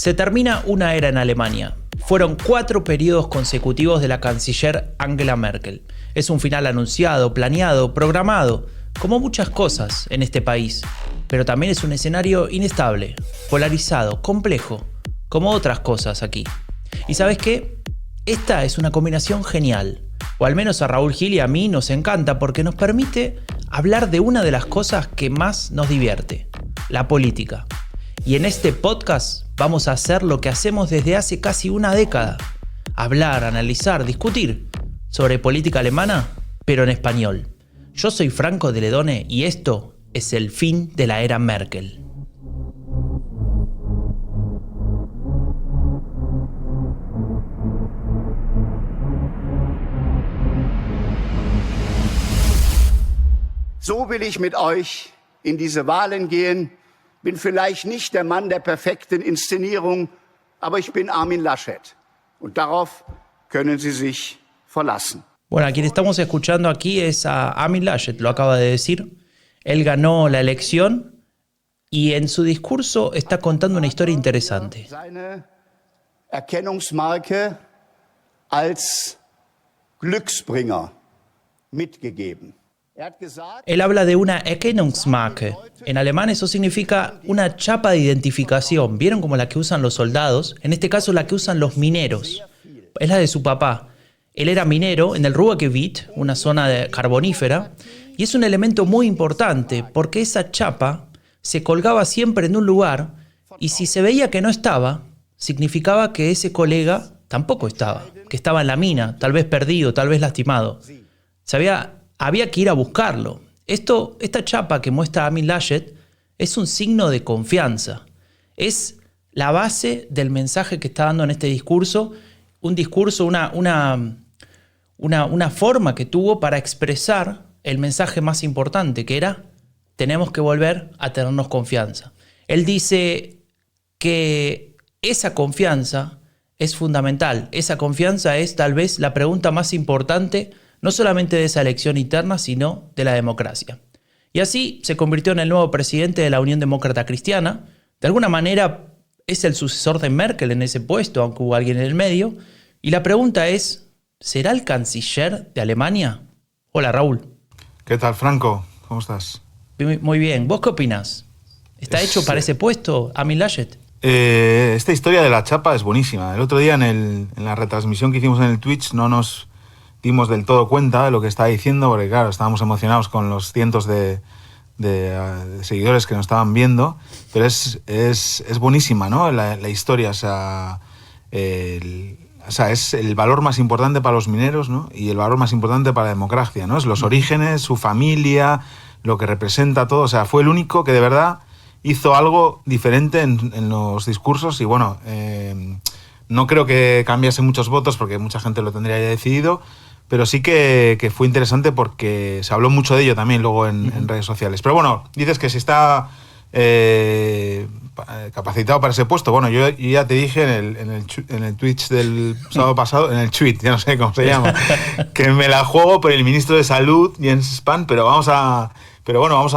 Se termina una era en Alemania. Fueron 4 periodos consecutivos de la canciller Angela Merkel. Es un final anunciado, planeado, programado, como muchas cosas en este país. Pero también es un escenario inestable, polarizado, complejo, como otras cosas aquí. ¿Y sabes qué? Esta es una combinación genial. O al menos a Raúl Gil y a mí nos encanta porque nos permite hablar de una de las cosas que más nos divierte, la política. Y en este podcast vamos a hacer lo que hacemos desde hace casi una década. Hablar, analizar, discutir sobre política alemana, pero en español. Yo soy Franco de Ledone y esto es el fin de la era Merkel. So will ich mit euch in diese Wahlen gehen. Bin vielleicht nicht der Mann der perfekten Inszenierung, aber ich bin Armin Laschet. Und darauf können Sie sich verlassen. Bueno, a quien estamos escuchando aquí es a Armin Laschet, lo acaba de decir. Él ganó la elección y en su discurso está contando una historia interesante. Seine Erkennungsmarke als Glücksbringer mitgegeben. Él habla de una Erkennungsmarke. En alemán eso significa una chapa de identificación. ¿Vieron como la que usan los soldados? En este caso la que usan los mineros. Es la de su papá. Él era minero en el Ruhrgebiet, una zona carbonífera, y es un elemento muy importante porque esa chapa se colgaba siempre en un lugar y si se veía que no estaba, significaba que ese colega tampoco estaba, que estaba en la mina, tal vez perdido, tal vez lastimado. Había que ir a buscarlo. Esta chapa que muestra Armin Laschet es un signo de confianza. Es la base del mensaje que está dando en este discurso. Un discurso, una forma que tuvo para expresar el mensaje más importante, que era: tenemos que volver a tenernos confianza. Él dice que esa confianza es fundamental. Esa confianza es tal vez la pregunta más importante no solamente de esa elección interna, sino de la democracia. Y así se convirtió en el nuevo presidente de la Unión Demócrata Cristiana. De alguna manera es el sucesor de Merkel en ese puesto, aunque hubo alguien en el medio. Y la pregunta es, ¿será el canciller de Alemania? Hola, Raúl. ¿Qué tal, Franco? ¿Cómo estás? Muy bien. ¿Vos qué opinás? ¿Está hecho para ese puesto, Armin Laschet? Esta historia de la chapa es buenísima. El otro día en la retransmisión que hicimos en el Twitch no nos dimos del todo cuenta de lo que estaba diciendo, porque claro, estábamos emocionados con los cientos de seguidores que nos estaban viendo, pero es buenísima, ¿no? La historia, o sea, es el valor más importante para los mineros, ¿no? Y el valor más importante para la democracia, ¿no? Es los orígenes, su familia, lo que representa todo. O sea, fue el único que de verdad hizo algo diferente en los discursos y bueno, no creo que cambiase muchos votos porque mucha gente lo tendría ya decidido, pero sí que fue interesante porque se habló mucho de ello también luego en redes sociales. Pero bueno, dices que si está capacitado para ese puesto. Bueno, yo ya te dije en el Twitch del sábado pasado, en el tweet, ya no sé cómo se llama, que me la juego por el ministro de Salud, Jens Spahn, pero vamos a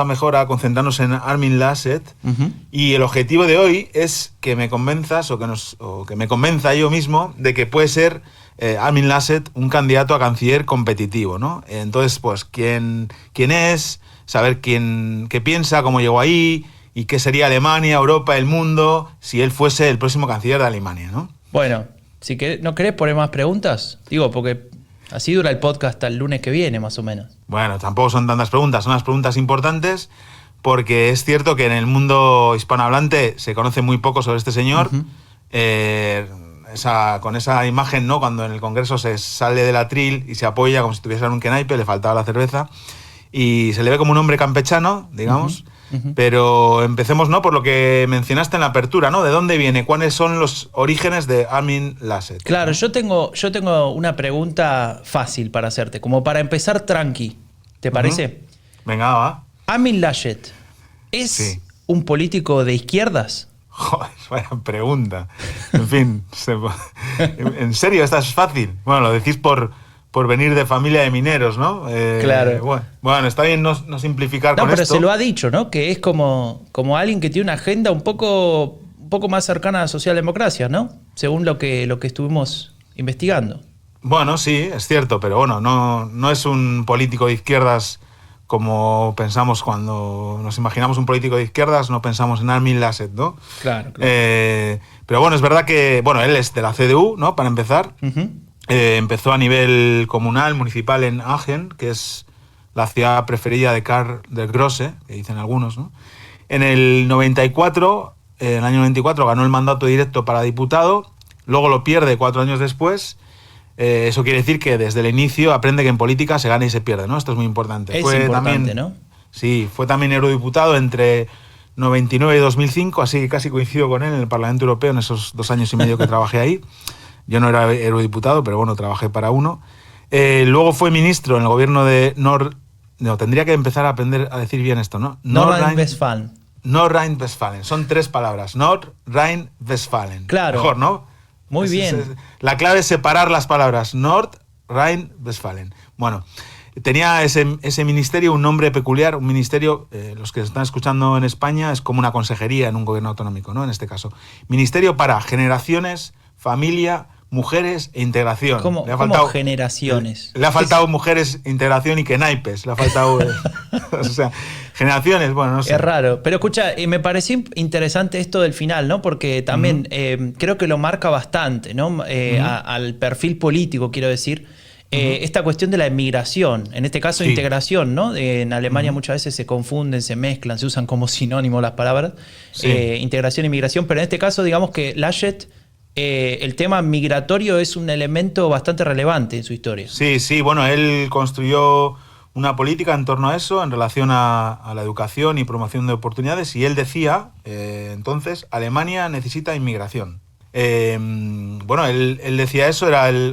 mejor a concentrarnos en Armin Laschet. Y el objetivo de hoy es que me convenzas o que me convenza yo mismo de que puede ser Armin Laschet un candidato a canciller competitivo, ¿no? Entonces, pues, ¿quién es? Saber qué piensa, cómo llegó ahí y qué sería Alemania, Europa, el mundo, si él fuese el próximo canciller de Alemania, ¿no? Bueno, si ¿no querés poner más preguntas? Digo, porque así dura el podcast hasta el lunes que viene, más o menos. Bueno, tampoco son tantas preguntas, son las preguntas importantes, porque es cierto que en el mundo hispanohablante se conoce muy poco sobre este señor. Con esa imagen, ¿no? Cuando en el Congreso se sale del atril y se apoya como si estuviese en un quenaipe, le faltaba la cerveza, y se le ve como un hombre campechano, digamos. Pero empecemos, ¿no?, por lo que mencionaste en la apertura, ¿no? ¿De dónde viene? ¿Cuáles son los orígenes de Armin Laschet? Claro, ¿no? Yo tengo una pregunta fácil para hacerte, como para empezar tranqui. ¿Te parece? Venga, va. Armin Laschet, ¿es un político de izquierdas? Joder, vaya pregunta. En fin, ¿en serio? ¿Esta es fácil? Bueno, lo decís por venir de familia de mineros, ¿no? Claro. Bueno, está bien no simplificar con esto. No, pero se lo ha dicho, ¿no? Que es como alguien que tiene una agenda un poco poco más cercana a la socialdemocracia, ¿no? Según lo que estuvimos investigando. Bueno, sí, es cierto, pero bueno, no es un político de izquierdas como pensamos cuando nos imaginamos un político de izquierdas, no pensamos en Armin Laschet, ¿no? Claro. Pero bueno, es verdad que, bueno, él es de la CDU, ¿no? Para empezar. Empezó a nivel comunal, municipal en Aachen, que es la ciudad preferida de Karl der Grosse, que dicen algunos, ¿no? En el 94, en el año 94, ganó el mandato directo para diputado, luego lo pierde 4 años después. Eso quiere decir que desde el inicio aprende que en política se gana y se pierde, ¿no? Esto es muy importante. Es importante, ¿no? Sí, fue también eurodiputado entre 99 y 2005, así que casi coincido con él en el Parlamento Europeo en esos 2 años y medio que trabajé ahí. Yo no era eurodiputado, pero bueno, trabajé para uno. Luego fue ministro en el gobierno de No, tendría que empezar a aprender a decir bien esto, ¿no? Nordrhein-Westfalen. Nordrhein-Westfalen. Son 3 palabras. Nordrhein-Westfalen. Claro. Mejor, ¿no? Muy bien. La clave es separar las palabras. Nordrhein-Westfalen. Bueno, tenía ese ministerio un nombre peculiar. Un ministerio, los que están escuchando en España, es como una consejería en un gobierno autonómico, ¿no? En este caso. Ministerio para Generaciones, Familia, Mujeres e Integración. ¿Cómo generaciones? Le ha faltado mujeres, integración y que naipes. Le ha faltado... o sea, generaciones, bueno, no sé. Es raro. Pero escucha, me pareció interesante esto del final, ¿no? Porque también creo que lo marca bastante, ¿no? Al perfil político, quiero decir. Esta cuestión de la inmigración, en este caso integración, ¿no? En Alemania muchas veces se confunden, se mezclan, se usan como sinónimo las palabras. Sí. Integración e inmigración, pero en este caso digamos que Laschet... el tema migratorio es un elemento bastante relevante en su historia. Sí, bueno, él construyó una política en torno a eso, en relación a la educación y promoción de oportunidades, y él decía, entonces, Alemania necesita inmigración. Bueno, él decía eso,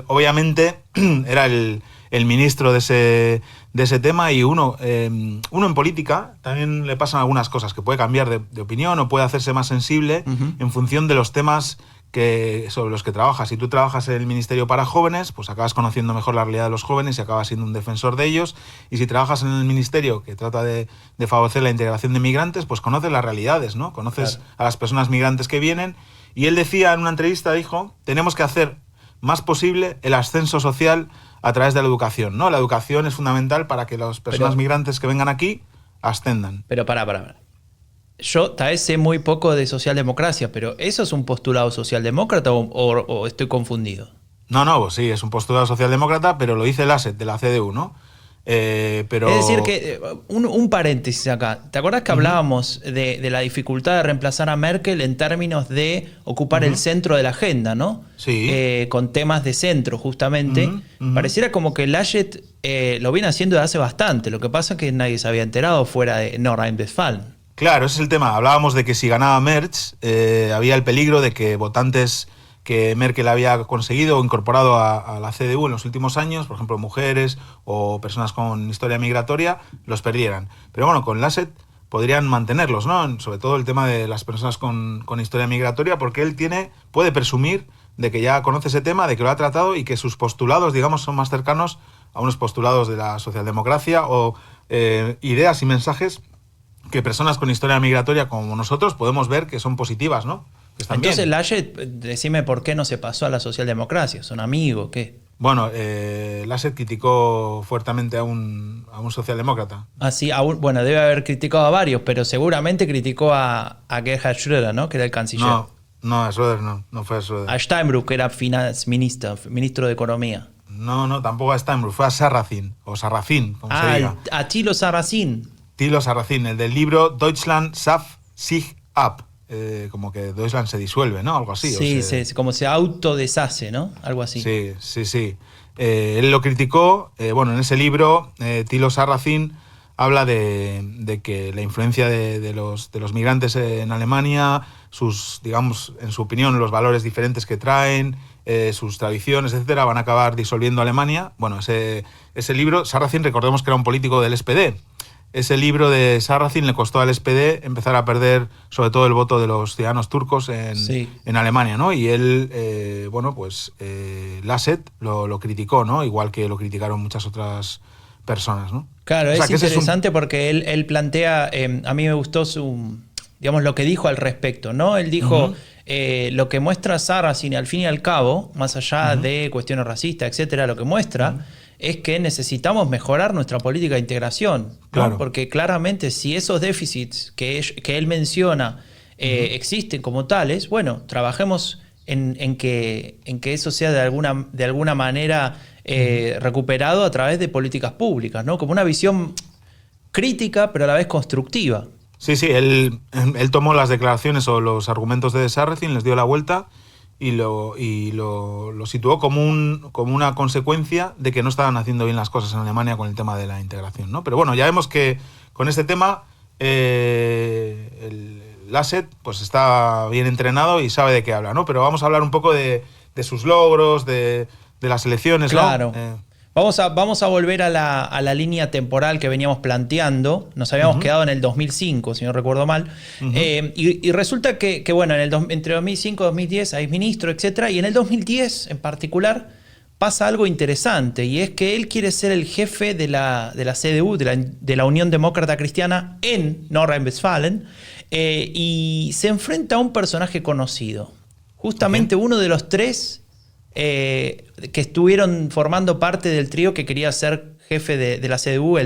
obviamente era el ministro de ese tema, y uno en política también le pasan algunas cosas, que puede cambiar de opinión o puede hacerse más sensible en función de los temas sobre los que trabajas. Si tú trabajas en el Ministerio para Jóvenes, pues acabas conociendo mejor la realidad de los jóvenes y acabas siendo un defensor de ellos. Y si trabajas en el ministerio que trata de favorecer la integración de migrantes, pues conoces las realidades, ¿no? Conoces a las personas migrantes que vienen. Y él decía en una entrevista, dijo, tenemos que hacer más posible el ascenso social a través de la educación, ¿no? La educación es fundamental para que las personas migrantes que vengan aquí ascendan. Pero para. Yo tal vez sé muy poco de socialdemocracia, pero ¿eso es un postulado socialdemócrata o estoy confundido? No, pues sí, es un postulado socialdemócrata, pero lo dice Laschet de la CDU, ¿no? Pero... Es decir, que un paréntesis acá. ¿Te acuerdas que hablábamos de la dificultad de reemplazar a Merkel en términos de ocupar el centro de la agenda, ¿no? Sí. Con temas de centro, justamente. Pareciera como que Laschet lo viene haciendo desde hace bastante. Lo que pasa es que nadie se había enterado fuera de Nordrhein-Westfalen. Claro, ese es el tema. Hablábamos de que si ganaba Merz, había el peligro de que votantes que Merkel había conseguido o incorporado a la CDU en los últimos años, por ejemplo, mujeres o personas con historia migratoria, los perdieran. Pero bueno, con Laschet podrían mantenerlos, ¿no? Sobre todo el tema de las personas con historia migratoria, porque él puede presumir de que ya conoce ese tema, de que lo ha tratado y que sus postulados, digamos, son más cercanos a unos postulados de la socialdemocracia o ideas y mensajes que personas con historia migratoria como nosotros podemos ver que son positivas, ¿no? Que están Entonces, bien. Laschet, decime por qué no se pasó a la socialdemocracia. ¿Son amigos? ¿Qué? Bueno, Laschet criticó fuertemente a un socialdemócrata. Ah, sí, bueno, debe haber criticado a varios, pero seguramente criticó a Gerhard Schröder, ¿no? Que era el canciller. No, a Schröder no fue a Schröder. A Steinbrück, que era ministro de Economía. No, tampoco a Steinbrück, fue a Sarrazin, o Sarrazin, como se diga. A Thilo Sarrazin. Thilo Sarrazin, el del libro Deutschland schafft sich ab. Como que Deutschland se disuelve, ¿no? Algo así. Sí, como se autodeshace, ¿no? Algo así. Sí. Él lo criticó. Bueno, en ese libro, Thilo Sarrazin habla de que la influencia de los migrantes en Alemania, digamos, en su opinión, los valores diferentes que traen, sus tradiciones, etcétera, van a acabar disolviendo Alemania. Bueno, ese libro, Sarrazin, recordemos que era un político del SPD. Ese libro de Sarrazin le costó al SPD empezar a perder sobre todo el voto de los ciudadanos turcos en Alemania, ¿no? Y él, Laschet lo criticó, ¿no? Igual que lo criticaron muchas otras personas, ¿no? Claro, es interesante porque él plantea, a mí me gustó digamos, lo que dijo al respecto, ¿no? Él dijo, lo que muestra Sarrazin, al fin y al cabo, más allá de cuestiones racistas, etcétera, lo que muestra es que necesitamos mejorar nuestra política de integración, ¿no? Claro. Porque claramente si esos déficits que él menciona existen como tales, bueno, trabajemos en que eso sea de alguna manera recuperado a través de políticas públicas, ¿no? Como una visión crítica, pero a la vez constructiva. Sí, él tomó las declaraciones o los argumentos de Sarrazin, les dio la vuelta y lo situó como una consecuencia de que no estaban haciendo bien las cosas en Alemania con el tema de la integración, ¿no? Pero bueno, ya vemos que con este tema Laschet pues está bien entrenado y sabe de qué habla, ¿no? Pero vamos a hablar un poco de sus logros, de las elecciones, claro. ¿no? Vamos a volver a la línea temporal que veníamos planteando. Nos habíamos quedado en el 2005, si no recuerdo mal. Y resulta que bueno, entre 2005 y 2010 hay ministro, etc. Y en el 2010 en particular pasa algo interesante, y es que él quiere ser el jefe de la CDU, de la Unión Demócrata Cristiana en Nordrhein-Westfalen, y se enfrenta a un personaje conocido. Justamente uno de los tres que estuvieron formando parte del trío que quería ser jefe de la CDU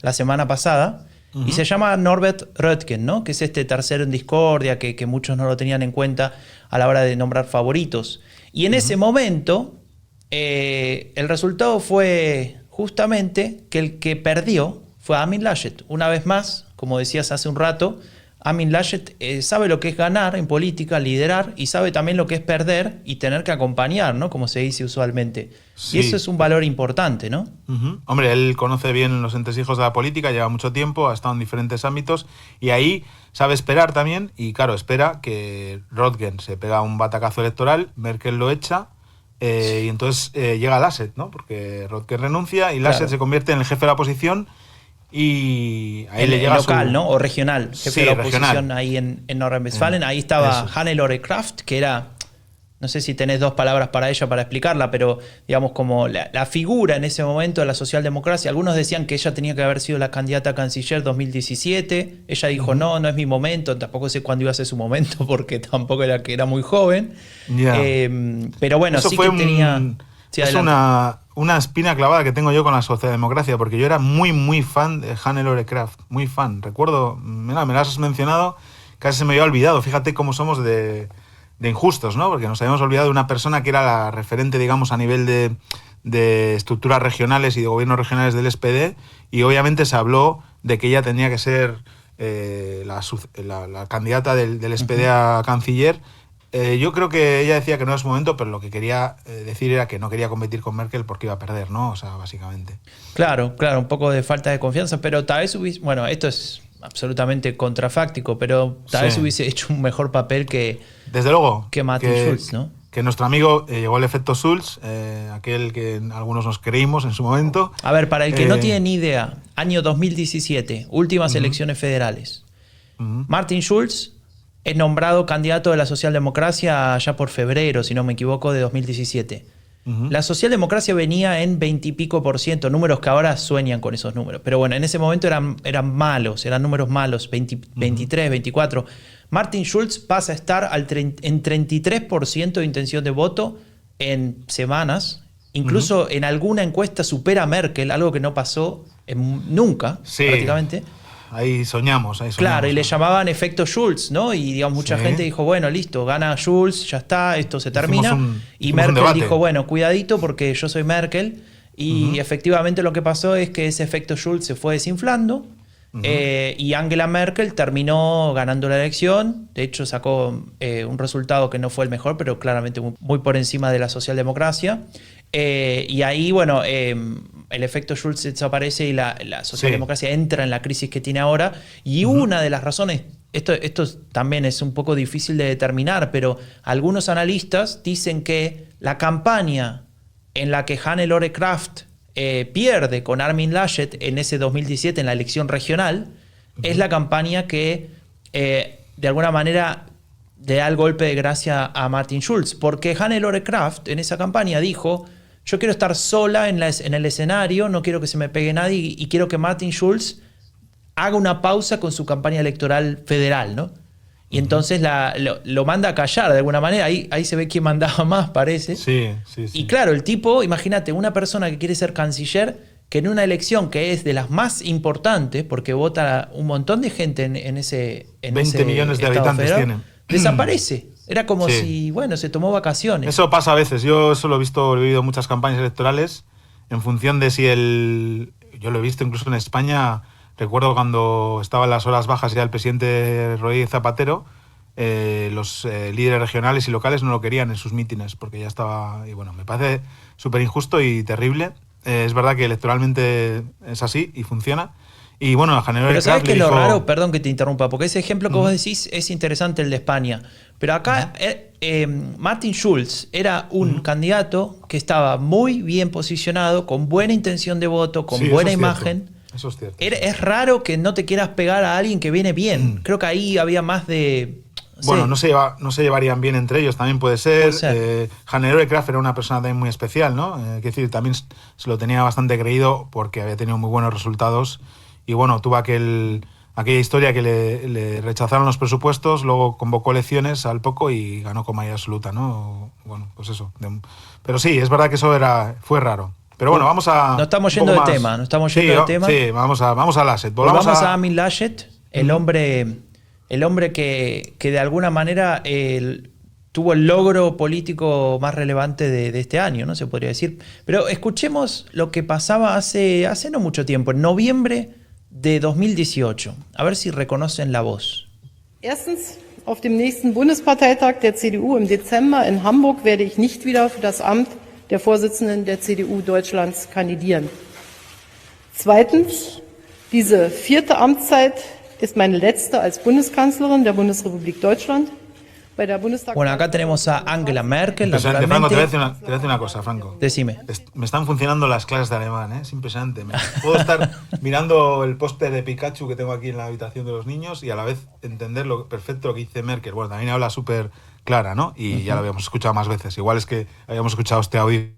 la semana pasada, y se llama Norbert Röttgen, ¿no? Que es este tercero en discordia, que muchos no lo tenían en cuenta a la hora de nombrar favoritos. Y en ese momento, el resultado fue justamente que el que perdió fue Armin Laschet. Una vez más, como decías hace un rato, Armin Laschet sabe lo que es ganar en política, liderar, y sabe también lo que es perder y tener que acompañar, ¿no? Como se dice usualmente. Sí. Y eso es un valor importante, ¿no? Hombre, él conoce bien los entresijos de la política, lleva mucho tiempo, ha estado en diferentes ámbitos, y ahí sabe esperar también, y claro, espera que Röttgen se pega un batacazo electoral, Merkel lo echa, y entonces llega Laschet, ¿no? Porque Röttgen renuncia y Laschet se convierte en el jefe de la oposición. Y ahí le llega local, ¿no? O regional, jefe de la oposición regional. Ahí en Nordrhein-Westfalen. Ahí estaba Hannelore Kraft, que era, no sé si tenés dos palabras para ella para explicarla, pero digamos como la figura en ese momento de la socialdemocracia. Algunos decían que ella tenía que haber sido la candidata a canciller 2017. Ella dijo, no es mi momento. Tampoco sé cuándo iba a ser su momento, porque tampoco era que era muy joven. Pero bueno, eso sí fue que tenía... Sí, es una espina clavada que tengo yo con la socialdemocracia, porque yo era muy, muy fan de Hannelore Kraft, muy fan. Recuerdo, me las has mencionado, casi se me había olvidado. Fíjate cómo somos de injustos, ¿no? Porque nos habíamos olvidado de una persona que era la referente, digamos, a nivel de estructuras regionales y de gobiernos regionales del SPD, y obviamente se habló de que ella tenía que ser la candidata del SPD a canciller. Yo creo que ella decía que no era su momento, pero lo que quería decir era que no quería competir con Merkel porque iba a perder, ¿no? O sea, básicamente. Claro, un poco de falta de confianza, pero tal vez hubiese... Bueno, esto es absolutamente contrafáctico, pero tal vez hubiese hecho un mejor papel que... Desde luego. Que Martin Schulz, ¿no? Que nuestro amigo llegó el efecto Schulz, aquel que algunos nos creímos en su momento. A ver, para el que no tiene ni idea, año 2017, últimas elecciones federales. Martin Schulz es nombrado candidato de la socialdemocracia ya por febrero, si no me equivoco, de 2017. La socialdemocracia venía en 20 y pico %, números que ahora sueñan con esos números. Pero bueno, en ese momento eran malos, eran números malos, 23, 24. Martin Schulz pasa a estar en 33% de intención de voto en semanas. Incluso en alguna encuesta supera a Merkel, algo que no pasó nunca, prácticamente. Ahí soñamos. Claro, y le llamaban efecto Schulz, ¿no? Y digamos, mucha gente dijo, bueno, listo, gana Schulz, ya está, esto se termina. Y Merkel dijo, bueno, cuidadito porque yo soy Merkel. Y efectivamente lo que pasó es que ese efecto Schulz se fue desinflando. Y Angela Merkel terminó ganando la elección. De hecho, sacó un resultado que no fue el mejor, pero claramente muy por encima de la socialdemocracia. Y ahí, bueno, el efecto Schulz desaparece y la socialdemocracia entra en la crisis que tiene ahora. Y una de las razones, esto también es un poco difícil de determinar, pero algunos analistas dicen que la campaña en la que Hannelore Kraft pierde con Armin Laschet en ese 2017 en la elección regional, es la campaña que de alguna manera le da el golpe de gracia a Martin Schulz, porque Hannelore Kraft en esa campaña dijo: yo quiero estar sola en el escenario, no quiero que se me pegue nadie y quiero que Martin Schulz haga una pausa con su campaña electoral federal, ¿no? Y entonces lo manda a callar de alguna manera. Ahí se ve quién mandaba más, parece. Sí. Y claro, el tipo, imagínate, una persona que quiere ser canciller, que en una elección que es de las más importantes, porque vota un montón de gente en ese 20 millones de Estado habitantes federal, tienen. desaparece. Era como Sí. si, bueno, se tomó vacaciones. Eso pasa a veces. Yo eso lo he visto, he vivido muchas campañas electorales en función de si yo lo he visto incluso en España. Recuerdo cuando estaba en las horas bajas ya el presidente Rodríguez Zapatero, los líderes regionales y locales no lo querían en sus mítines porque ya estaba... Y bueno, me parece súper injusto y terrible. Es verdad que electoralmente es así y funciona. Y bueno, el general Pero ¿sabes Kraft qué es le lo dijo... raro? Perdón que te interrumpa, porque ese ejemplo que vos decís es interesante, el de España. Pero acá Martin Schulz era un candidato que estaba muy bien posicionado, con buena intención de voto, con Sí, buena eso es cierto. imagen. Eso es cierto. Es raro que no te quieras pegar a alguien que viene bien. Creo que ahí había más de... Bueno, no se llevarían bien entre ellos, también puede ser. Puede ser. Hannelore Kraft era una persona también muy especial, ¿no? Es decir, también se lo tenía bastante creído porque había tenido muy buenos resultados. Y bueno, tuvo aquella historia que le rechazaron los presupuestos, luego convocó elecciones al poco y ganó con mayoría absoluta, ¿no? Bueno, pues eso. Pero sí, es verdad que eso fue raro. Pero bueno, vamos a... No estamos yendo de tema, no estamos yendo de tema. Sí, vamos a Laschet. Volvamos a Armin Laschet, el hombre que de alguna manera tuvo el logro político más relevante de este año, ¿no? Se podría decir. Pero escuchemos lo que pasaba hace no mucho tiempo, en noviembre de 2018. A ver si reconocen la voz. Erstens, auf dem nächsten Bundesparteitag der CDU im Dezember in Hamburg werde ich nicht wieder für das Amt der Vorsitzenden der CDU Deutschlands kandidieren. Zweitens, diese 4. Amtszeit ist meine letzte als Bundeskanzlerin der Bundesrepublik Deutschland. Bueno, acá tenemos a Angela Merkel. Impresionante, Franco, te voy a decir una cosa, Franco. Decime. Me están funcionando las clases de alemán, ¿eh? Es impresionante. Puedo estar mirando el póster de Pikachu que tengo aquí en la habitación de los niños y a la vez entender perfecto lo que dice Merkel. Bueno, también habla súper clara, ¿no? Y ya lo habíamos escuchado más veces. Igual es que habíamos escuchado este audio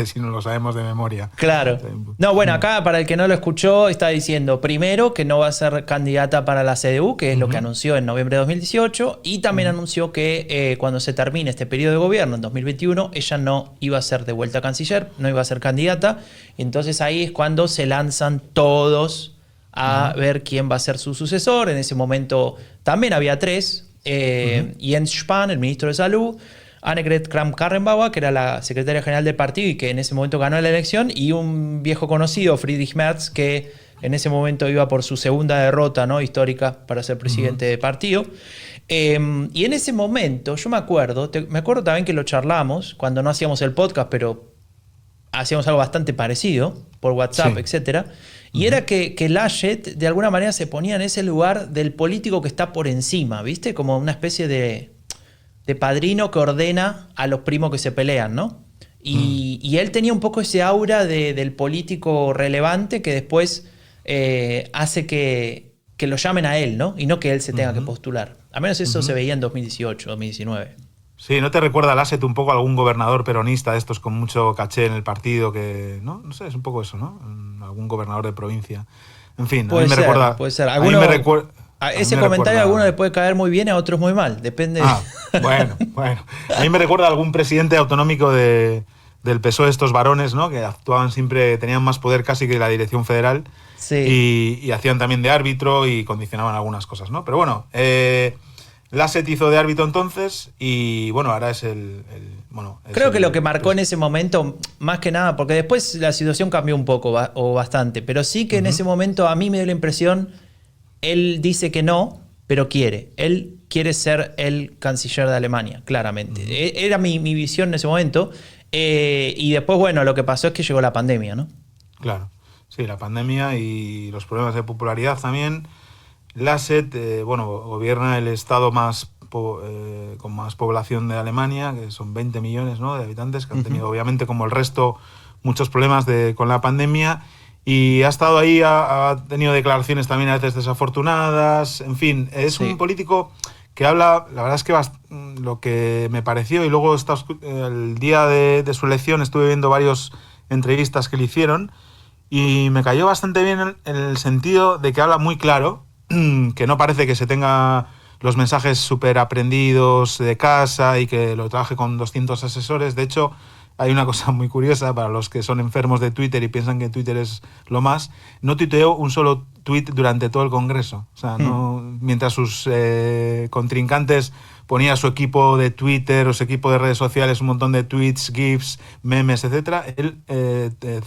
si no lo sabemos de memoria. Claro. No, bueno, acá para el que no lo escuchó está diciendo primero que no va a ser candidata para la CDU, que es lo que anunció en noviembre de 2018, y también anunció que cuando se termine este periodo de gobierno en 2021, ella no iba a ser de vuelta canciller, no iba a ser candidata, y entonces ahí es cuando se lanzan todos a ver quién va a ser su sucesor. En ese momento también había 3, Jens Spahn, el ministro de Salud, Annegret Kramp-Karrenbauer, que era la secretaria general del partido y que en ese momento ganó la elección, y un viejo conocido, Friedrich Merz, que en ese momento iba por su segunda derrota, ¿no?, histórica para ser presidente del partido. Y en ese momento, yo me acuerdo también que lo charlamos cuando no hacíamos el podcast, pero hacíamos algo bastante parecido por WhatsApp, etcétera. Y era que Laschet de alguna manera se ponía en ese lugar del político que está por encima, ¿viste? Como una especie de padrino que ordena a los primos que se pelean, ¿no? Y él tenía un poco ese aura del político relevante que después hace que lo llamen a él, ¿no? Y no que él se tenga que postular. Al menos eso se veía en 2018, 2019. Sí, ¿no te recuerda Laschet un poco a algún gobernador peronista de estos con mucho caché en el partido que... No sé, es un poco eso, ¿no? Algún gobernador de provincia. En fin, puede a mí me ser, recuerda... Puede ser. A mí me recuerda... A ese comentario a algunos le puede caer muy bien, a otros muy mal. Depende. Bueno. A mí me recuerda a algún presidente autonómico del PSOE, estos varones, ¿no? Que actuaban siempre, tenían más poder casi que la dirección federal. Sí. Y hacían también de árbitro y condicionaban algunas cosas, ¿no? Pero bueno, Laschet hizo de árbitro entonces y bueno, ahora es Creo que lo que marcó en ese momento, más que nada, porque después la situación cambió un poco o bastante, pero sí que en ese momento a mí me dio la impresión... Él dice que no, pero quiere. Él quiere ser el canciller de Alemania, claramente. Era mi visión en ese momento. Y después, bueno, lo que pasó es que llegó la pandemia, ¿no? Claro. Sí, la pandemia y los problemas de popularidad también. Laschet, gobierna el estado con más población de Alemania, que son 20 millones, ¿no?, de habitantes, que han tenido, obviamente, como el resto, muchos problemas con la pandemia. Y ha estado ahí, ha tenido declaraciones también a veces desafortunadas, en fin, es un político que habla, la verdad es que lo que me pareció, y luego el día de su elección estuve viendo varias entrevistas que le hicieron, y me cayó bastante bien en el sentido de que habla muy claro, que no parece que se tenga los mensajes súper aprendidos de casa y que lo trabaje con 200 asesores. De hecho, hay una cosa muy curiosa para los que son enfermos de Twitter y piensan que Twitter es lo más. No tuiteó un solo tweet durante todo el Congreso. O sea, no, mientras sus contrincantes ponía su equipo de Twitter o su equipo de redes sociales un montón de tweets, GIFs, memes, etcétera, él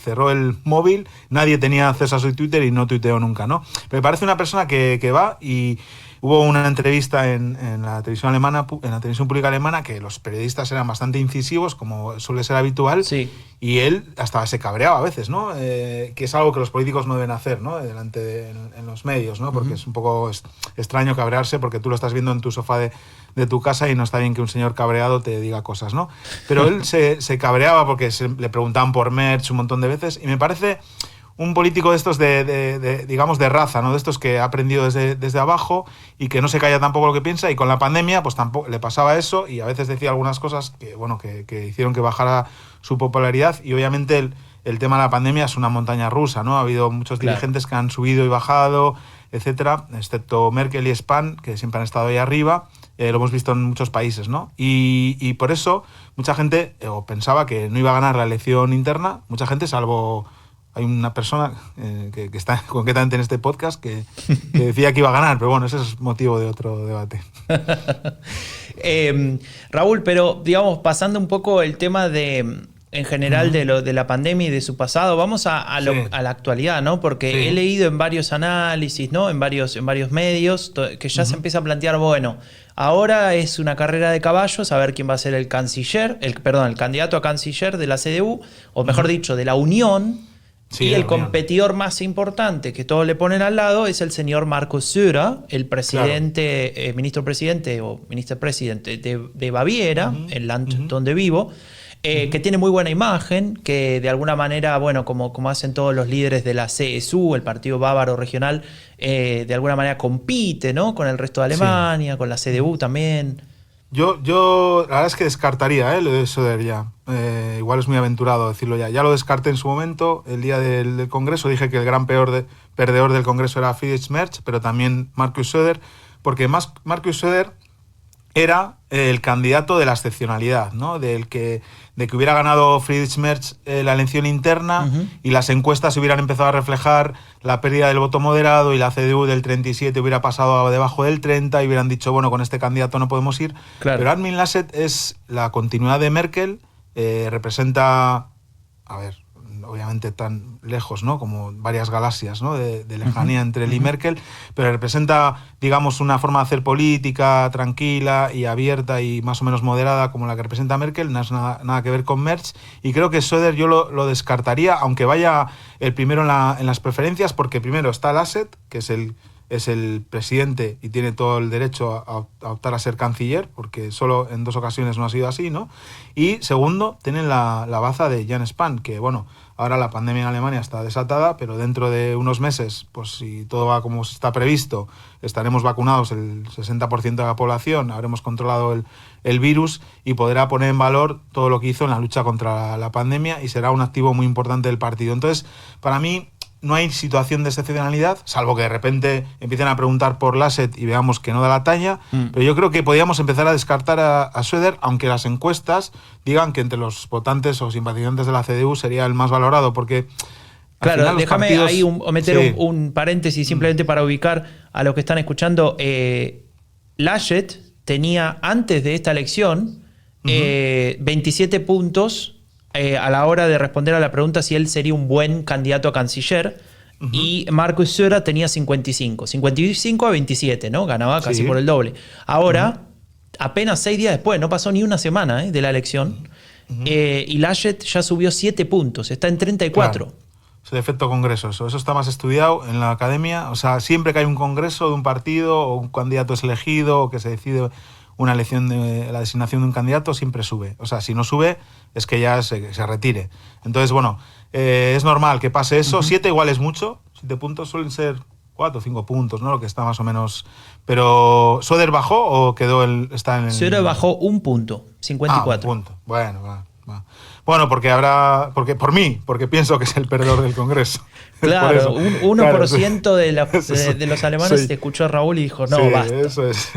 cerró el móvil, nadie tenía acceso a su Twitter y no tuiteó nunca, ¿no? Pero me parece una persona que va y... Hubo una entrevista en la televisión alemana, en la televisión pública alemana, que los periodistas eran bastante incisivos, como suele ser habitual, sí. Y él hasta se cabreaba a veces, ¿no? Que es algo que los políticos no deben hacer, ¿no? En los medios, ¿no? Porque es un poco extraño cabrearse porque tú lo estás viendo en tu sofá de tu casa y no está bien que un señor cabreado te diga cosas, ¿no? Pero él se cabreaba porque le preguntaban por Merz un montón de veces y me parece un político de estos digamos, de raza, ¿no? De estos que ha aprendido desde abajo y que no se calla tampoco lo que piensa, y con la pandemia pues tampoco le pasaba eso y a veces decía algunas cosas que, bueno, que hicieron que bajara su popularidad, y obviamente el tema de la pandemia es una montaña rusa, ¿no? Ha habido muchos dirigentes que han subido y bajado, etcétera, excepto Merkel y Spahn, que siempre han estado ahí arriba. Lo hemos visto en muchos países, ¿no? Y por eso mucha gente pensaba que no iba a ganar la elección interna, mucha gente, salvo... Hay una persona que está concretamente en este podcast que decía que iba a ganar, pero bueno, ese es motivo de otro debate. Raúl, pero digamos, pasando un poco el tema en general de la pandemia y de su pasado, vamos a la actualidad, ¿no? Porque he leído en varios análisis, ¿no? En varios medios, que ya se empieza a plantear, bueno, ahora es una carrera de caballos a ver quién va a ser el candidato a canciller de la CDU, o mejor dicho, de la Unión. Sí, y el competidor más importante que todos le ponen al lado es el señor Markus Söder, el presidente, ministro presidente o minister presidente de Baviera, el land donde vivo, que tiene muy buena imagen, que de alguna manera, bueno, como hacen todos los líderes de la CSU, el Partido Bávaro Regional, de alguna manera compite, ¿no? Con el resto de Alemania, con la CDU también. Yo la verdad es que descartaría lo de Söder ya. Igual es muy aventurado decirlo ya. Ya lo descarté en su momento, el día del Congreso. Dije que el gran perdedor del Congreso era Friedrich Merz, pero también Markus Söder, porque Markus Söder era el candidato de la excepcionalidad, ¿no? De que hubiera ganado Friedrich Merz la elección interna y las encuestas hubieran empezado a reflejar la pérdida del voto moderado y la CDU del 37 hubiera pasado debajo del 30 y hubieran dicho, bueno, con este candidato no podemos ir. Claro. Pero Armin Laschet es la continuidad de Merkel, representa, a ver, obviamente tan lejos, ¿no? Como varias galaxias, ¿no? de lejanía entre él y Merkel, pero representa, digamos, una forma de hacer política tranquila y abierta y más o menos moderada como la que representa Merkel. No es nada que ver con Merz, y creo que Söder yo lo descartaría, aunque vaya el primero en las preferencias, porque primero está Laschet, que es el presidente y tiene todo el derecho a optar a ser canciller, porque solo en 2 ocasiones no ha sido así, ¿no? Y segundo, tienen la baza de Jens Spahn, que bueno, ahora la pandemia en Alemania está desatada, pero dentro de unos meses, pues si todo va como está previsto, estaremos vacunados el 60% de la población, habremos controlado el virus y podrá poner en valor todo lo que hizo en la lucha contra la pandemia y será un activo muy importante del partido. Entonces, para mí, no hay situación de excepcionalidad, salvo que de repente empiecen a preguntar por Laschet y veamos que no da la talla, pero yo creo que podríamos empezar a descartar a Söder, aunque las encuestas digan que entre los votantes o simpatizantes de la CDU sería el más valorado, porque... Claro, déjame ahí meter un paréntesis simplemente para ubicar a los que están escuchando. Laschet tenía, antes de esta elección, 27 puntos a la hora de responder a la pregunta si él sería un buen candidato a canciller, y Markus Söder tenía 55 a 27, ¿no? Ganaba casi por el doble. Ahora, apenas 6 días después, no pasó ni una semana de la elección, y Laschet ya subió 7 puntos, está en 34. Claro. Es el efecto congreso, eso está más estudiado en la academia. O sea, siempre que hay un congreso de un partido o un candidato es elegido o que se decide una elección de la designación de un candidato, siempre sube. O sea, si no sube, es que ya se retire. Entonces, bueno, es normal que pase eso. 7 igual es mucho. 7 puntos suelen ser 4 o 5 puntos, ¿no? Lo que está más o menos... Pero, ¿Söder bajó o está en el...? Söder bajó 1 punto, 54. 1 punto. Bueno, Va. Bueno, porque pienso que es el perdedor del Congreso. Claro, un 1% claro, de los alemanes te escuchó a Raúl y dijo, no, sí, basta. Eso es.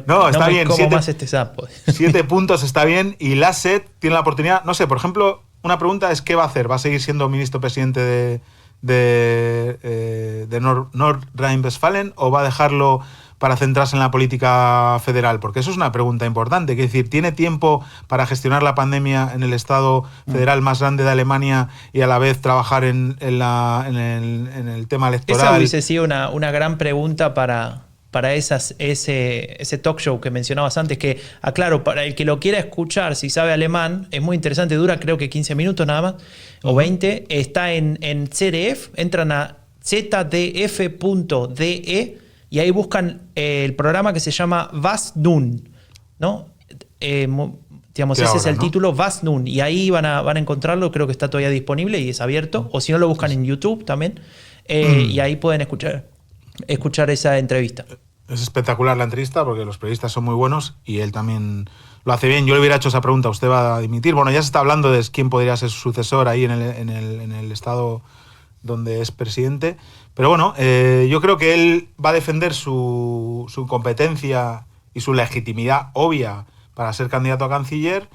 No, está bien. Como más este sapo. 7 puntos está bien y Laschet tiene la oportunidad, no sé, por ejemplo, una pregunta es ¿qué va a hacer? ¿Va a seguir siendo ministro presidente de Nordrhein-Westfalen o va a dejarlo para centrarse en la política federal? Porque eso es una pregunta importante. Es decir, ¿tiene tiempo para gestionar la pandemia en el Estado federal más grande de Alemania y a la vez trabajar en el tema electoral? Esa hubiese sido una gran pregunta para ese talk show que mencionabas antes, que, aclaro, para el que lo quiera escuchar, si sabe alemán, es muy interesante, dura creo que 15 minutos nada más, o 20, está en ZDF, entran a zdf.de y ahí buscan el programa que se llama Was nun, ¿no? Digamos, ese es el título, Was nun, y ahí van a encontrarlo, creo que está todavía disponible y es abierto, o si no lo buscan en YouTube también, y ahí pueden escuchar esa entrevista. Es espectacular la entrevista porque los periodistas son muy buenos y él también lo hace bien. Yo le hubiera hecho esa pregunta, ¿usted va a dimitir? Bueno, ya se está hablendo de quién podría ser su sucesor ahí en el estado donde es presidente. Pero bueno, yo creo que él va a defender su competencia y su legitimidad obvia para ser candidato a canciller.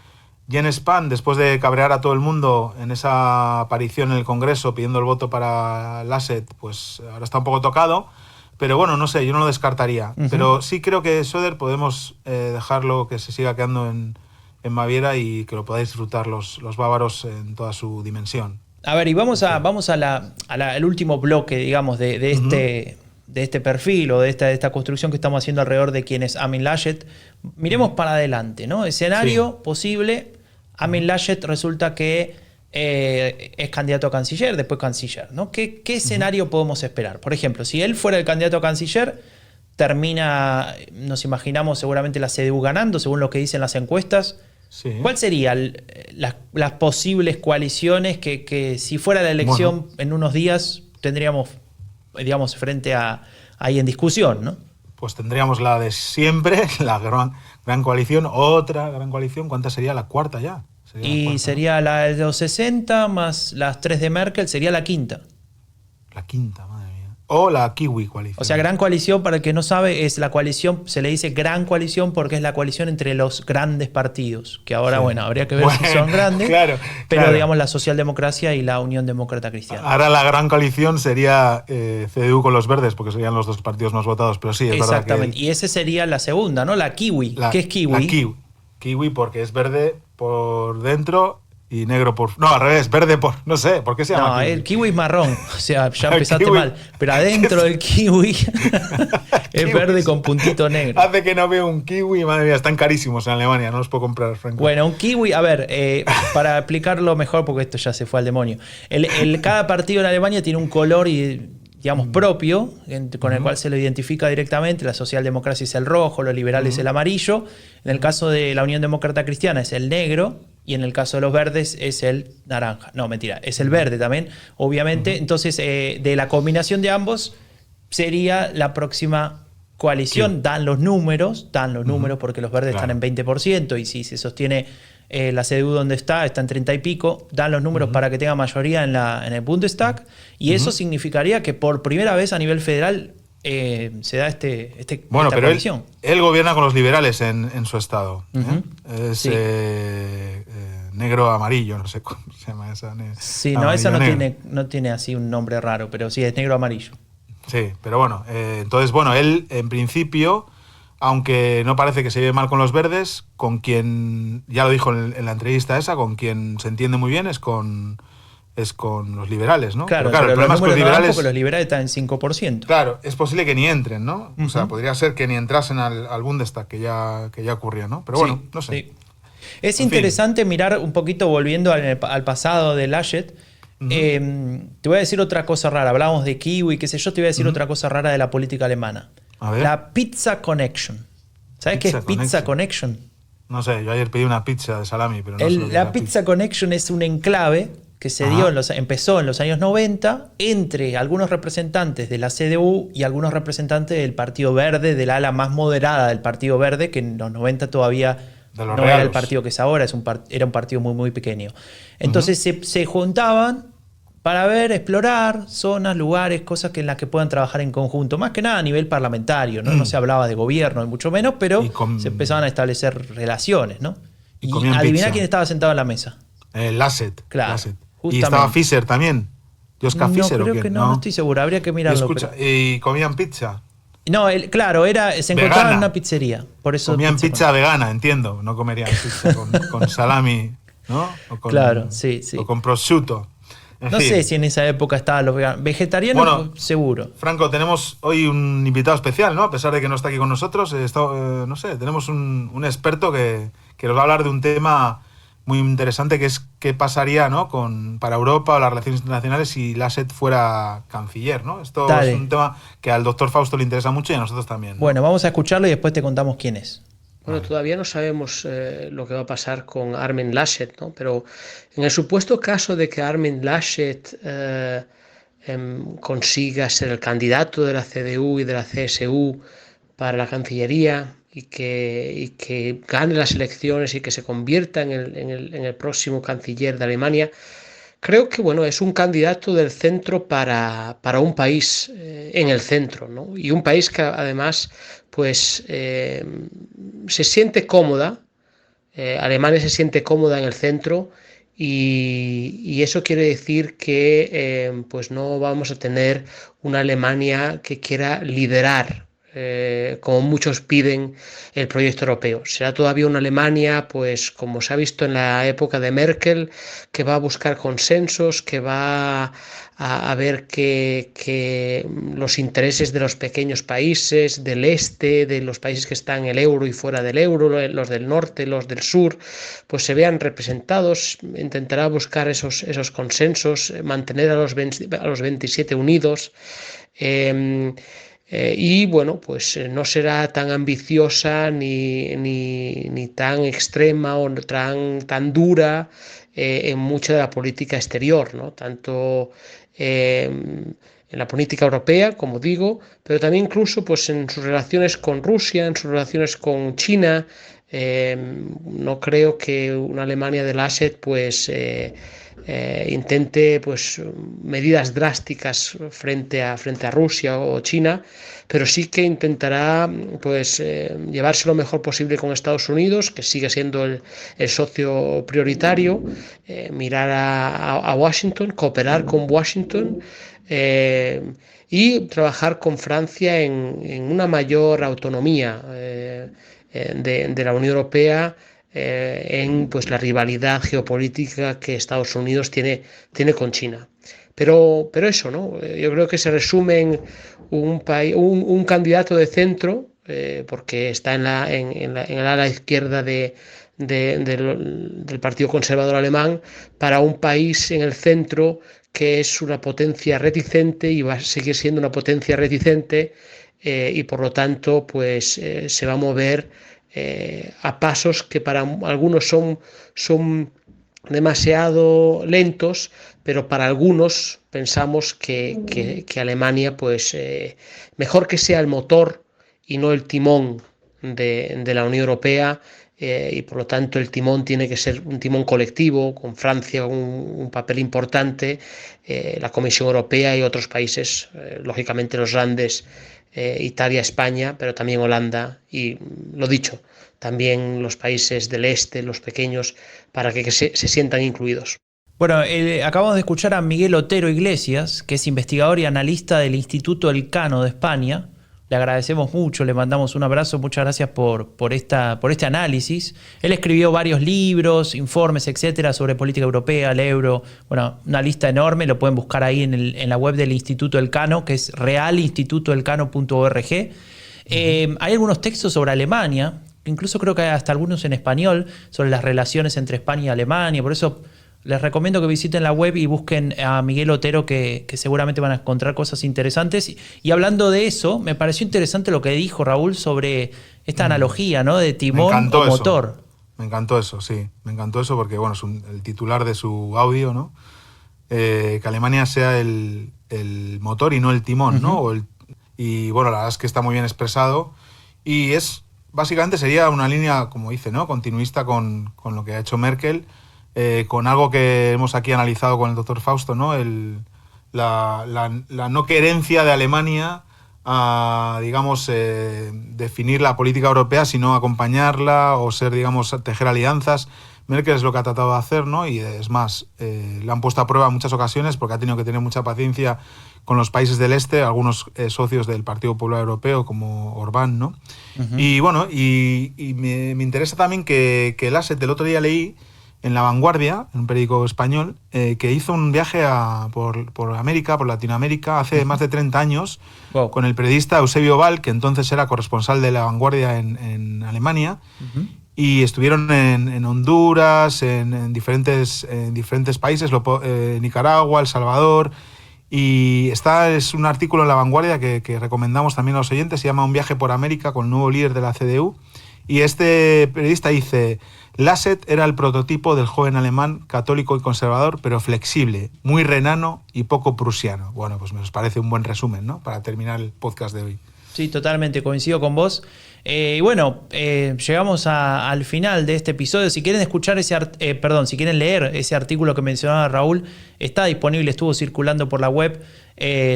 Jens Spahn, después de cabrear a todo el mundo en esa aparición en el Congreso pidiendo el voto para Laschet, pues ahora está un poco tocado. Pero bueno, no sé, yo no lo descartaría. Pero sí creo que Söder podemos dejarlo que se siga quedando en Baviera y que lo podáis disfrutar los bávaros en toda su dimensión. A ver, y vamos al último bloque, digamos, de este perfil o de esta construcción que estamos haciendo alrededor de quién es Armin Laschet. Miremos para adelante, ¿no? Escenario posible, Armin Laschet resulta que es candidato a canciller, después canciller, ¿no? ¿Qué escenario podemos esperar? Por ejemplo, si él fuera el candidato a canciller, termina, nos imaginamos seguramente la CDU ganando, según lo que dicen las encuestas. Sí. ¿Cuál serían las posibles coaliciones que si fuera la elección en unos días tendríamos, digamos, frente a ahí en discusión, ¿no? Pues tendríamos la de siempre, la gran coalición, otra gran coalición. ¿Cuánta sería la cuarta ya? Sería la de los 60 más las 3 de Merkel, sería la quinta. La quinta, madre mía. O la Kiwi coalición. O sea, gran coalición, para el que no sabe, es la coalición, se le dice gran coalición porque es la coalición entre los grandes partidos, que ahora, bueno, habría que ver si son grandes, pero digamos la socialdemocracia y la Unión Demócrata Cristiana. Ahora la gran coalición sería CDU con los verdes, porque serían los dos partidos más votados, pero sí, es exactamente, verdad que y esa sería la segunda, ¿no? La Kiwi. ¿Qué es Kiwi? La Kiwi porque es verde por dentro y negro por... No, al revés, verde por... No sé, ¿por qué se llama No, kiwi? el kiwi es marrón, o sea, ya empezaste mal. Pero adentro del kiwi es verde con puntito negro. Hace que no veo un kiwi, madre mía, están carísimos en Alemania, no los puedo comprar, Franco. Bueno, un kiwi, a ver, para explicarlo mejor, porque esto ya se fue al demonio. Cada partido en Alemania tiene un color digamos, propio, con el cual se lo identifica directamente. La socialdemocracia es el rojo, los liberales el amarillo. En el caso de la Unión Demócrata Cristiana es el negro, y en el caso de los verdes es el naranja. No, mentira, es el verde también, obviamente. Entonces, de la combinación de ambos sería la próxima coalición. Dan los números, porque los verdes están en 20%, y si se sostiene la CDU donde está en 30 y pico, dan los números para que tenga mayoría en el Bundestag, y eso significaría que por primera vez a nivel federal se da bueno, esta pero coalición. Él gobierna con los liberales en su estado. Es negro-amarillo, no sé cómo se llama esa. Sí, no, esa no tiene así un nombre raro, pero sí, es negro-amarillo. Sí, pero bueno, entonces, bueno, él en principio, aunque no parece que se lleve mal con los verdes, con quien, ya lo dijo en la entrevista esa, con quien se entiende muy bien es con los liberales, ¿no? Claro, pero el problema es que los liberales... porque los liberales están en 5%. Claro, es posible que ni entren, ¿no? O sea, podría ser que ni entrasen al Bundestag, que ya ocurría, ¿no? Pero bueno, no sé. Sí. Es interesante mirar un poquito, volviendo al pasado de Laschet. Te voy a decir otra cosa rara. Hablábamos de kiwi, qué sé yo, te voy a decir otra cosa rara de la política alemana. A ver. La Pizza Connection. ¿Sabes qué es Pizza Connection? No sé, yo ayer pedí una pizza de salami, pero no sé lo que La Pizza Connection es un enclave que empezó en los años 90 entre algunos representantes de la CDU y algunos representantes del Partido Verde, del ala más moderada del Partido Verde, que en los 90 todavía De los no era el realos. partido que es ahora, era un partido muy, muy pequeño. Entonces se juntaban para ver, explorar zonas, lugares, cosas en las que puedan trabajar en conjunto. Más que nada a nivel parlamentario, ¿no? No se hablaba de gobierno, ni mucho menos, pero se empezaban a establecer relaciones, ¿no? Y Y comían adivina pizza. quién estaba sentado en la mesa. Laschet. Claro, Laschet. Y justamente. estaba Fischer también. ¿Joschka No, Fischer o creo qué? que no estoy seguro, habría que Y mirarlo. escucha, ¿y comían pizza? No, claro, se encontraban Vegana. en una pizzería. Por eso Comían pizza pizza vegana, entiendo. No comerían pizza con salami, ¿no? O con, Claro, sí, sí. O con prosciutto. En No fin. sé si en esa época estaban los veganos. Vegetarianos, Bueno, pues, seguro. Franco, tenemos hoy un invitado especial, ¿no? A pesar de que no está aquí con nosotros, no sé, tenemos un experto que nos va a hablar de un tema muy interesante, que es qué pasaría, ¿no? Para Europa o las relaciones internacionales si Laschet fuera canciller, ¿no? Esto Dale. es un tema que al doctor Fausto le interesa mucho y a nosotros también, ¿no? Bueno, vamos a escucharlo y después te contamos quién es. Bueno, todavía no sabemos lo que va a pasar con Armin Laschet, ¿no? Pero en el supuesto caso de que Armin Laschet consiga ser el candidato de la CDU y de la CSU para la Cancillería y que gane las elecciones y que se convierta en el próximo canciller de Alemania, creo que bueno, es un candidato del centro para un país en el centro, ¿no? Y un país que además pues se siente cómoda, Alemania se siente cómoda en el centro y eso quiere decir que pues no vamos a tener una Alemania que quiera liderar como muchos piden, el proyecto europeo. Será todavía una Alemania, pues como se ha visto en la época de Merkel, que va a buscar consensos, que va a ver que los intereses de los pequeños países, del este, de los países que están en el euro y fuera del euro, los del norte, los del sur, pues se vean representados. Intentará buscar esos consensos, mantener a los 27 unidos. Y bueno, pues no será tan ambiciosa ni tan extrema o tan dura en mucha de la política exterior, ¿no? Tanto en la política europea, como digo, pero también incluso pues, en sus relaciones con Rusia, en sus relaciones con China. No creo que una Alemania de Laschet pues intente pues medidas drásticas frente a Rusia o China, pero sí que intentará pues llevarse lo mejor posible con Estados Unidos, que sigue siendo el socio prioritario, mirar a Washington, cooperar con Washington, y trabajar con Francia en una mayor autonomía de la Unión Europea, en pues la rivalidad geopolítica que Estados Unidos tiene con China. Pero eso, ¿no? Yo creo que se resume en un candidato de centro, porque está en el ala izquierda del Partido Conservador Alemán, para un país en el centro que es una potencia reticente y va a seguir siendo una potencia reticente, y por lo tanto pues se va a mover a pasos que para algunos son demasiado lentos, pero para algunos pensamos que Alemania pues mejor que sea el motor y no el timón de la Unión Europea, y por lo tanto el timón tiene que ser un timón colectivo, con Francia un papel importante, la Comisión Europea y otros países, lógicamente los grandes, Italia, España, pero también Holanda y, lo dicho, también los países del este, los pequeños, para que se sientan incluidos. Bueno, acabamos de escuchar a Miguel Otero Iglesias, que es investigador y analista del Instituto Elcano de España. Le agradecemos mucho, le mandamos un abrazo, muchas gracias por este análisis. Él escribió varios libros, informes, etcétera, sobre política europea, el euro, bueno, una lista enorme, lo pueden buscar ahí en la web del Instituto Elcano, que es realinstitutoelcano.org. Hay algunos textos sobre Alemania, incluso creo que hay hasta algunos en español, sobre las relaciones entre España y Alemania, por eso les recomiendo que visiten la web y busquen a Miguel Otero, que seguramente van a encontrar cosas interesantes. Y hablando de eso, me pareció interesante lo que dijo Raúl sobre esta analogía, ¿no? De timón o motor. Me encantó eso, sí. Me encantó eso porque, bueno, es el titular de su audio, ¿no? Que Alemania sea el motor y no el timón, ¿no? Y bueno, la verdad es que está muy bien expresado. Y es básicamente sería una línea, como dice, ¿no? Continuista con lo que ha hecho Merkel, con algo que hemos aquí analizado con el doctor Fausto, ¿no? La no querencia de Alemania a, digamos, definir la política europea, sino acompañarla o ser, digamos, tejer alianzas. Merkel es lo que ha tratado de hacer, ¿no? Y es más, le han puesto a prueba en muchas ocasiones porque ha tenido que tener mucha paciencia con los países del este, algunos socios del Partido Popular Europeo como Orbán, ¿no? Uh-huh. Y bueno, y me interesa también que Laschet, el otro día leí en La Vanguardia, en un periódico español, que hizo un viaje por América, por Latinoamérica, hace más de 30 años, wow, con el periodista Eusebio Val, que entonces era corresponsal de La Vanguardia en Alemania, uh-huh, y estuvieron en Honduras, en diferentes países, Nicaragua, El Salvador, y es un artículo en La Vanguardia que recomendamos también a los oyentes, se llama Un viaje por América con el nuevo líder de la CDU, y este periodista dice: Laschet era el prototipo del joven alemán católico y conservador, pero flexible, muy renano y poco prusiano. Bueno, pues me parece un buen resumen, ¿no? Para terminar el podcast de hoy. Sí, totalmente, coincido con vos. Y bueno, llegamos al final de este episodio. Si quieren escuchar si quieren leer ese artículo que mencionaba Raúl, está disponible, estuvo circulando por la web.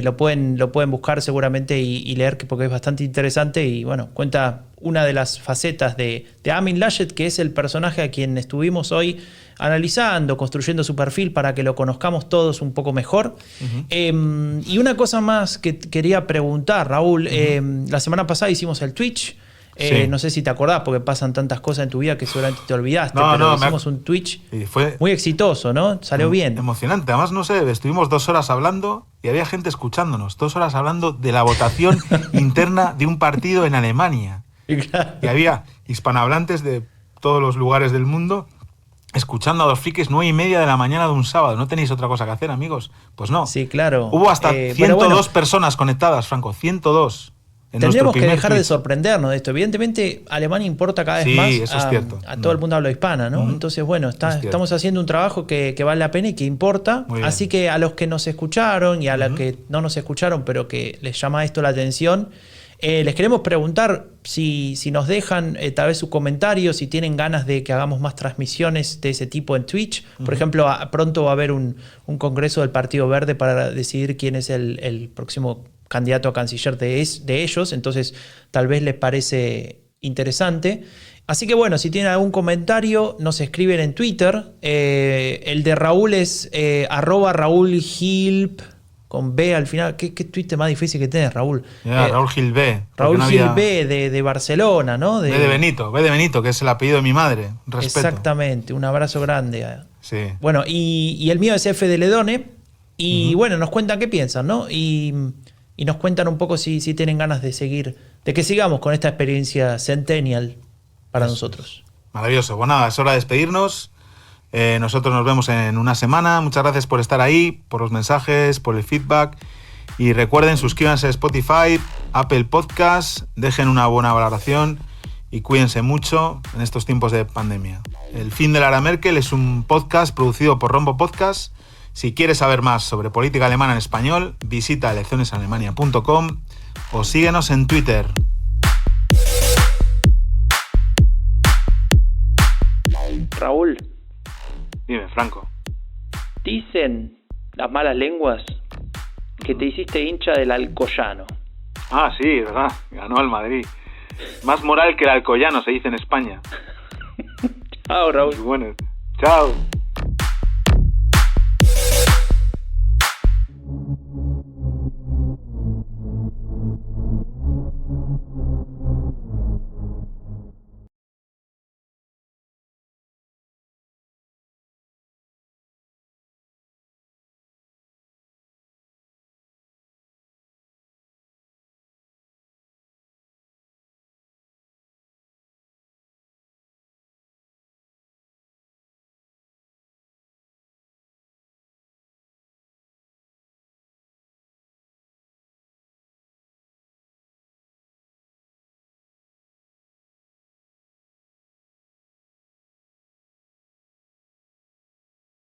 Lo pueden buscar seguramente y leer porque es bastante interesante y bueno, cuenta una de las facetas de Armin Laschet, que es el personaje a quien estuvimos hoy analizando, construyendo su perfil para que lo conozcamos todos un poco mejor. Uh-huh. Y una cosa más que quería preguntar, Raúl, uh-huh, la semana pasada hicimos el Twitch. Sí. No sé si te acordás, porque pasan tantas cosas en tu vida que seguramente te olvidaste, pero hicimos un Twitch fue muy exitoso, ¿no? Salió bien. Emocionante. Además, no sé, estuvimos 2 horas hablando y había gente escuchándonos. 2 horas hablando de la votación interna de un partido en Alemania. Claro. Y había hispanohablantes de todos los lugares del mundo escuchando a dos frikis 9:30 de la mañana de un sábado. ¿No tenéis otra cosa que hacer, amigos? Pues no. Sí, claro. Hubo hasta 102 personas conectadas, Franco. 102. Tendríamos que dejar Twitch de sorprendernos de esto. Evidentemente, Alemania importa cada vez más eso es cierto, a todo el mundo habla hispana, ¿no? Entonces, bueno, estamos haciendo un trabajo que vale la pena y que importa. Así que a los que nos escucharon y a los que no nos escucharon, pero que les llama esto la atención, les queremos preguntar si nos dejan tal vez su comentario, si tienen ganas de que hagamos más transmisiones de ese tipo en Twitch. Por ejemplo, pronto va a haber un congreso del Partido Verde para decidir quién es el próximo candidato a canciller de ellos, entonces tal vez les parece interesante. Así que bueno, si tienen algún comentario, nos escriben en Twitter. El de Raúl es @RaúlGilp con B al final. ¿Qué Twitter más difícil que tenés, Raúl? Raúl Gil B. Raúl Gil B de Barcelona, ¿no? B de Benito, que es el apellido de mi madre. Respeto. Exactamente, un abrazo grande. Sí. Bueno, y el mío es F de Ledone. Y bueno, nos cuentan qué piensan, ¿no? Y nos cuentan un poco si tienen ganas de que sigamos con esta experiencia centennial para nosotros. Maravilloso. Bueno, nada, es hora de despedirnos. Nosotros nos vemos en una semana. Muchas gracias por estar ahí, por los mensajes, por el feedback. Y recuerden, suscríbanse a Spotify, Apple Podcasts, dejen una buena valoración y cuídense mucho en estos tiempos de pandemia. El fin de la era Merkel es un podcast producido por Rombo Podcast. Si quieres saber más sobre política alemana en español, visita eleccionesalemania.com o síguenos en Twitter. Raúl. Dime, Franco. Dicen las malas lenguas que te hiciste hincha del Alcoyano. Ah, sí, verdad. Ganó al Madrid. Más moral que el Alcoyano, se dice en España. Chao, Raúl. Bueno, chao.